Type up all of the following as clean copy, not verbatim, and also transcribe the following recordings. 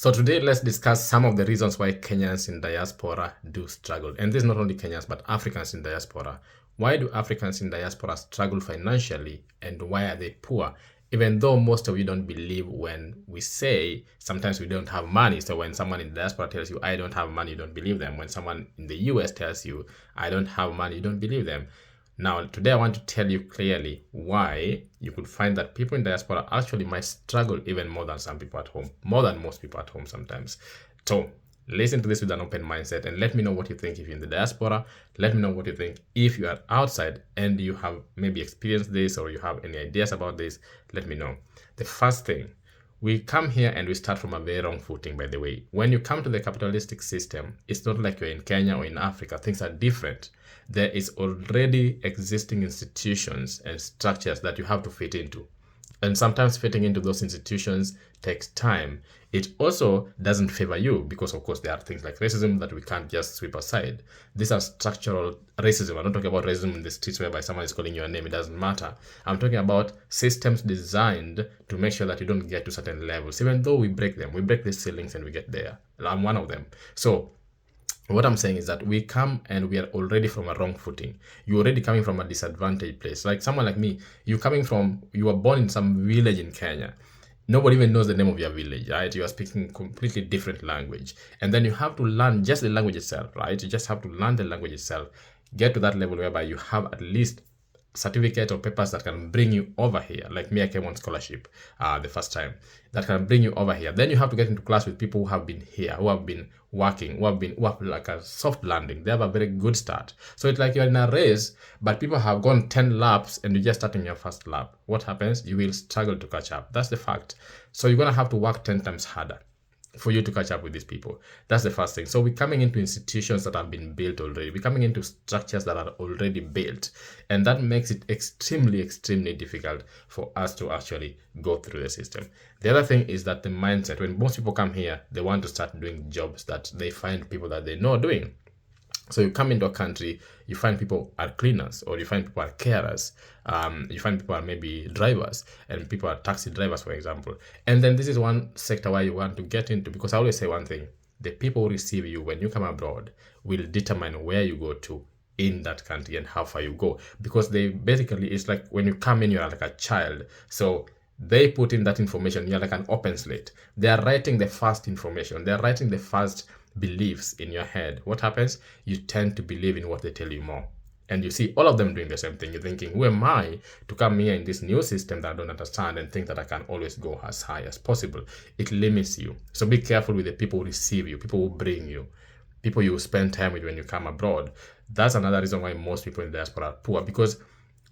So today, let's discuss some of the reasons why Kenyans in diaspora do struggle. And this is not only Kenyans, but Africans in diaspora. Why do Africans in diaspora struggle financially, and why are they poor? Even though most of you don't believe when we say sometimes we don't have money. So when someone in diaspora tells you, I don't have money, you don't believe them. When someone in the US tells you, I don't have money, you don't believe them. Now, today I want to tell you clearly why you could find that people in diaspora actually might struggle even more than some people at home, more than most people at home sometimes. So, listen to this with an open mindset and let me know what you think if you're in the diaspora. Let me know what you think if you are outside and you have maybe experienced this or you have any ideas about this. Let me know. The first thing, we come here and we start from a very wrong footing, by the way. When you come to the capitalistic system, it's not like you're in Kenya or in Africa. Things are different. There is already existing institutions and structures that you have to fit into. And sometimes fitting into those institutions takes time. It also doesn't favor you because, of course, there are things like racism that we can't just sweep aside. These are structural racism. I'm not talking about racism in the streets whereby someone is calling you a name. It doesn't matter. I'm talking about systems designed to make sure that you don't get to certain levels. Even though we break them, we break these ceilings and we get there. I'm one of them. So what I'm saying is that we come and we are already from a wrong footing. You're already coming from a disadvantaged place. Like someone like me, you were born in some village in Kenya. Nobody even knows the name of your village, right? You are speaking completely different language. And then you have to learn just the language itself, right? You just have to learn the language itself. Get to that level whereby you have at least certificate or papers that can bring you over here. Like me, I came on scholarship the first time. That can bring you over here. Then you have to get into class with people who have been here, who have been working, who have like a soft landing. They have a very good start. So it's like you're in a race, but people have gone 10 laps and you're just starting your first lap. What happens? You will struggle to catch up. That's the fact. So you're going to have to work 10 times harder for you to catch up with these people. That's the first thing. So we're coming into institutions that have been built already. We're coming into structures that are already built. And that makes it extremely, extremely difficult for us to actually go through the system. The other thing is that the mindset, when most people come here, they want to start doing jobs that they find people that they know doing. So you come into a country, you find people are cleaners, or you find people are carers, you find people are maybe drivers, and people are taxi drivers, for example. And then this is one sector where you want to get into, because I always say one thing, the people who receive you when you come abroad will determine where you go to in that country and how far you go. Because they basically, it's like when you come in, you're like a child. So they put in that information, you're like an open slate. They are writing the first information. They're writing the first beliefs in your head. What happens? You tend to believe in what they tell you more. And you see all of them doing the same thing. You're thinking, who am I to come here in this new system that I don't understand and think that I can always go as high as possible? It limits you. So be careful with the people who receive you, people who bring you, people you spend time with when you come abroad. That's another reason why most people in the diaspora are poor, because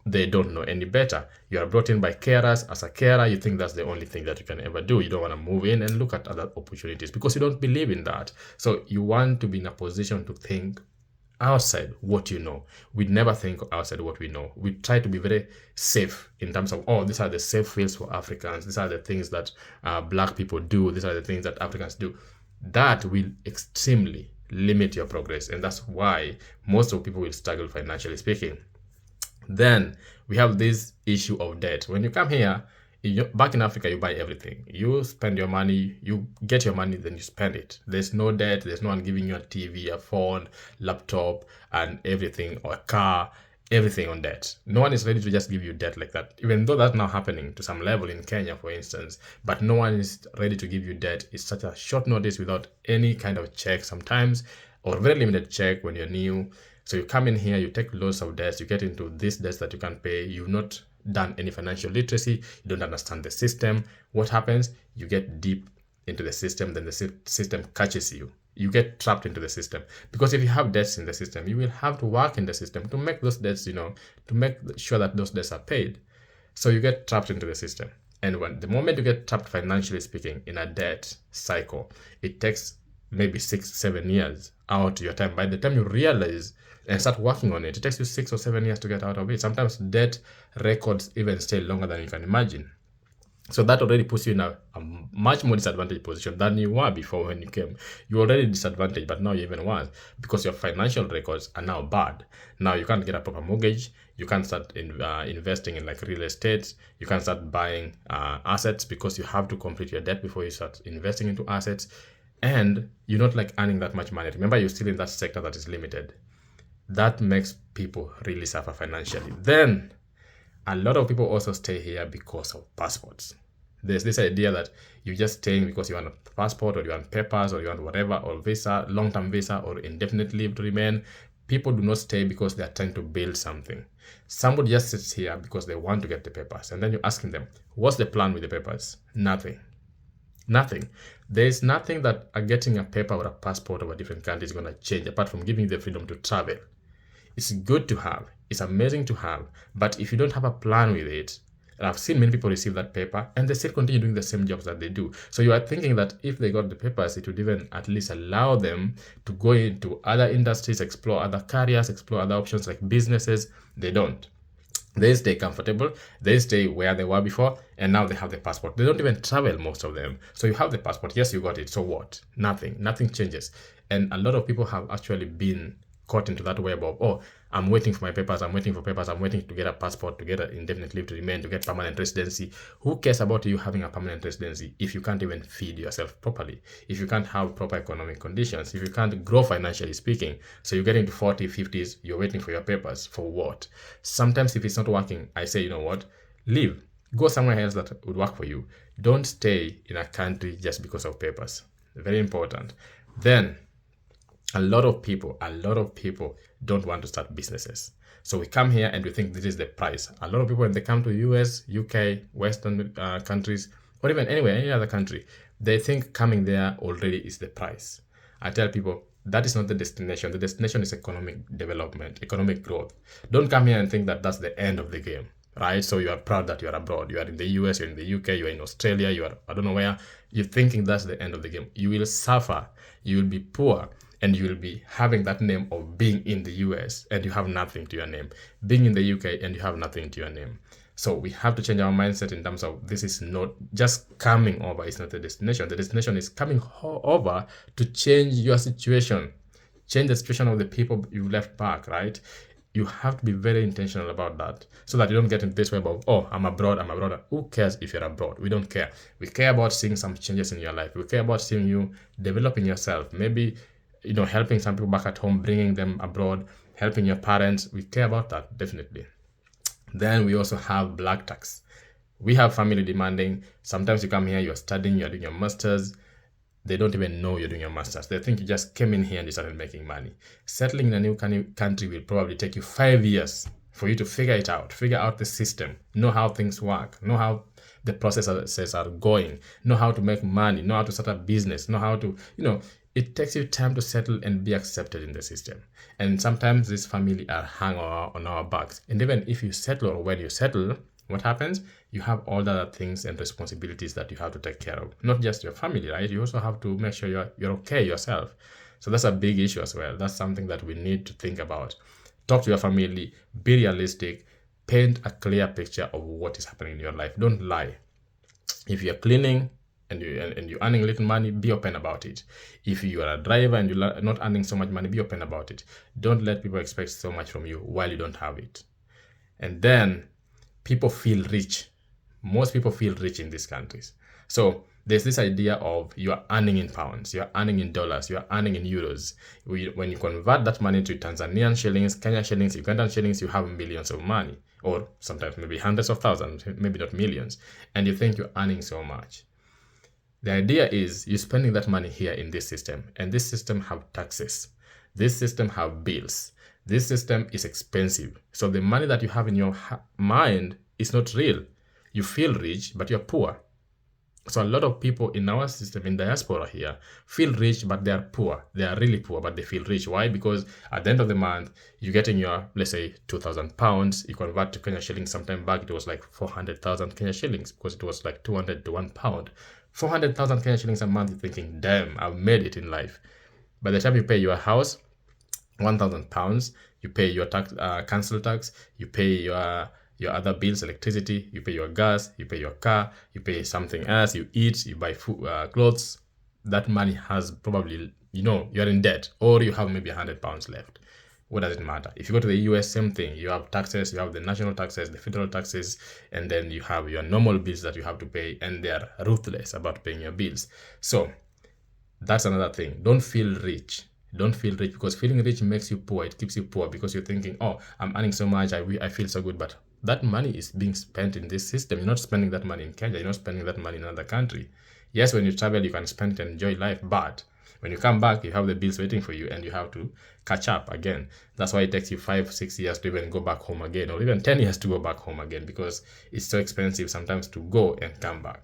they don't know any better. You are brought in by carers. As a carer, you think that's the only thing that you can ever do. You don't want to move in and look at other opportunities because you don't believe in that. So you want to be in a position to think outside what you know. We never think outside what we know. We try to be very safe in terms of, oh, these are the safe fields for Africans. These are the things that Black people do. These are the things that Africans do. That will extremely limit your progress. And that's why most of people will struggle financially speaking. Then we have this issue of debt. When you come here, back in Africa, you buy everything. You spend your money, you get your money, then you spend it. There's no debt. There's no one giving you a TV, a phone, laptop, and everything, or a car, everything on debt. No one is ready to just give you debt like that, even though that's now happening to some level in Kenya, for instance. But no one is ready to give you debt. It's such a short notice without any kind of check sometimes, or very limited check when you're new. So you come in here, you take loads of debts, you get into these debts that you can't pay, you've not done any financial literacy, you don't understand the system. What happens? You get deep into the system, then the system catches you. You get trapped into the system. Because if you have debts in the system, you will have to work in the system to make those debts, to make sure that those debts are paid. So you get trapped into the system. And the moment you get trapped financially speaking in a debt cycle, it takes maybe 6-7 years out of your time. By the time you realize and start working on it, it takes you 6 or 7 years to get out of it. Sometimes debt records even stay longer than you can imagine. So that already puts you in a much more disadvantaged position than you were before when you came. You're already disadvantaged, but now you're even worse because your financial records are now bad. Now you can't get a proper mortgage. You can't start investing in like real estate. You can't start buying assets because you have to complete your debt before you start investing into assets. And you're not like earning that much money. Remember, you're still in that sector that is limited. That makes people really suffer financially. Then a lot of people also stay here because of passports. There's this idea that you're just staying because you want a passport or you want papers or you want whatever, or visa, long-term visa or indefinite leave to remain. People do not stay because they're trying to build something. Somebody just sits here because they want to get the papers. And then you're asking them, what's the plan with the papers? Nothing. Nothing. There's nothing that getting a paper or a passport of a different country is going to change apart from giving you the freedom to travel. It's good to have. It's amazing to have. But if you don't have a plan with it, and I've seen many people receive that paper and they still continue doing the same jobs that they do. So you are thinking that if they got the papers, it would even at least allow them to go into other industries, explore other careers, explore other options like businesses. They don't. They stay comfortable, they stay where they were before, and now they have the passport. They don't even travel, most of them. So you have the passport, yes, you got it, so what? Nothing changes. And a lot of people have actually been caught into that web of, oh, I'm waiting for my papers, I'm waiting to get a passport, to get an indefinite leave to remain, to get permanent residency. Who cares about you having a permanent residency if you can't even feed yourself properly, if you can't have proper economic conditions, if you can't grow financially speaking? So you're getting to 40, 50s, you're waiting for your papers. For what? Sometimes if it's not working, I say, you know what? Leave. Go somewhere else that would work for you. Don't stay in a country just because of papers. Very important. Then, a lot of people don't want to start businesses. So we come here and we think this is the price. A lot of people, when they come to US, UK, Western countries, or even anywhere, any other country, they think coming there already is the price. I tell people, that is not the destination. The destination is economic development, economic growth. Don't come here and think that that's the end of the game, right? So you are proud that you are abroad. You are in the US, you're in the UK, you're in Australia, you are, I don't know where. You're thinking that's the end of the game. You will suffer. You will be poor. And you will be having that name of being in the US and you have nothing to your name. Being in the UK and you have nothing to your name. So we have to change our mindset in terms of this is not just coming over. It's not the destination. The destination is coming over to change your situation. Change the situation of the people you left back, right? You have to be very intentional about that so that you don't get into this web of, oh, I'm abroad. Who cares if you're abroad? We don't care. We care about seeing some changes in your life. We care about seeing you developing yourself. Maybe helping some people back at home, bringing them abroad, helping your parents. We care about that, definitely. Then we also have black tax. We have family demanding. Sometimes you come here, you're studying, you're doing your masters. They don't even know you're doing your masters. They think you just came in here and you started making money. Settling in a new country will probably take you 5 years for you to figure out the system, know how things work, know how the processes are going, know how to make money, know how to start a business, know how to, it takes you time to settle and be accepted in the system. And sometimes this family are hung on our backs. And even if you settle or when you settle, what happens? You have all the other things and responsibilities that you have to take care of. Not just your family, right? You also have to make sure you're okay yourself. So that's a big issue as well. That's something that we need to think about. Talk to your family, be realistic, paint a clear picture of what is happening in your life. Don't lie. If you're cleaning, and you're earning little money, be open about it. If you are a driver and you're not earning so much money, be open about it. Don't let people expect so much from you while you don't have it. And then people feel rich. Most people feel rich in these countries. So there's this idea of you're earning in pounds, you're earning in dollars, you're earning in euros. When you convert that money to Tanzanian shillings, Kenyan shillings, Ugandan shillings, you have millions of money, or sometimes maybe hundreds of thousands, maybe not millions. And you think you're earning so much. The idea is you're spending that money here in this system, and this system have taxes. This system have bills. This system is expensive. So the money that you have in your mind is not real. You feel rich, but you're poor. So a lot of people in our system, in diaspora here, feel rich, but they are poor. They are really poor, but they feel rich. Why? Because at the end of the month, you're getting your, let's say, 2,000 pounds. You convert to Kenya shillings. Sometime back, it was like 400,000 Kenya shillings because it was like 200 to 1 pound. 400,000 Kenya shillings a month, you're thinking, damn, I've made it in life. By the time you pay your house, 1,000 pounds, you pay your tax, council tax, you pay your your other bills, electricity, you pay your gas, you pay your car, you pay something else, you eat, you buy food, clothes. That money has probably, you're in debt, or you have maybe £100 left. What does it matter? If you go to the US, same thing. You have taxes, you have the national taxes, the federal taxes, and then you have your normal bills that you have to pay, and they're ruthless about paying your bills. So that's another thing. Don't feel rich. Don't feel rich, because feeling rich makes you poor. It keeps you poor because you're thinking, oh, I'm earning so much, I feel so good. But that money is being spent in this system. You're not spending that money in Kenya. You're not spending that money in another country. Yes, when you travel, you can spend it and enjoy life, but when you come back, you have the bills waiting for you and you have to catch up again. That's why it takes you 5-6 years to even go back home again, or even 10 years to go back home again, because it's so expensive sometimes to go and come back.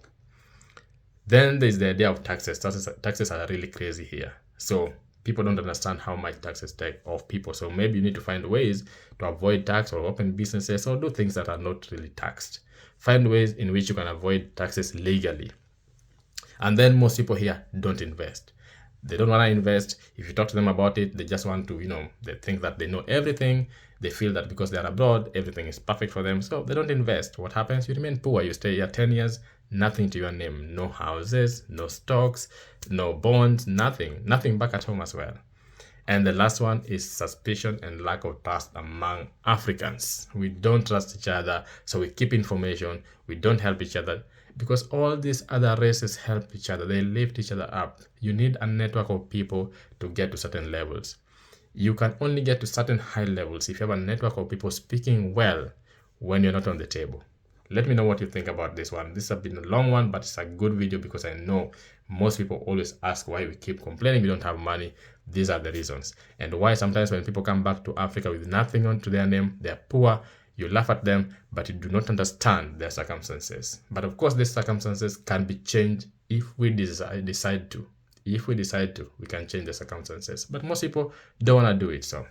Then there's the idea of taxes. Taxes are really crazy here. So people don't understand how much taxes take off people. So maybe you need to find ways to avoid tax, or open businesses, or do things that are not really taxed. Find ways in which you can avoid taxes legally. And then most people here don't invest. They don't want to invest. If you talk to them about it, they just want to, they think that they know everything. They feel that because they're abroad, everything is perfect for them. So they don't invest. What happens? You remain poor. You stay here 10 years, nothing to your name. No houses, no stocks, no bonds, nothing back at home as well. And the last one is suspicion and lack of trust among Africans. We don't trust each other, so we keep information. We don't help each other, because all these other races help each other. They lift each other up. You need a network of people to get to certain levels. You can only get to certain high levels if you have a network of people speaking well when you're not on the table. Let me know what you think about this one. This has been a long one, but it's a good video, because I know most people always ask why we keep complaining we don't have money. These are the reasons. And why sometimes when people come back to Africa with nothing onto their name, they're poor. You laugh at them, but you do not understand their circumstances. But of course, these circumstances can be changed if we decide to. If we decide to, we can change the circumstances. But most people don't want to do it. So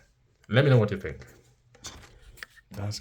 let me know what you think. That's it.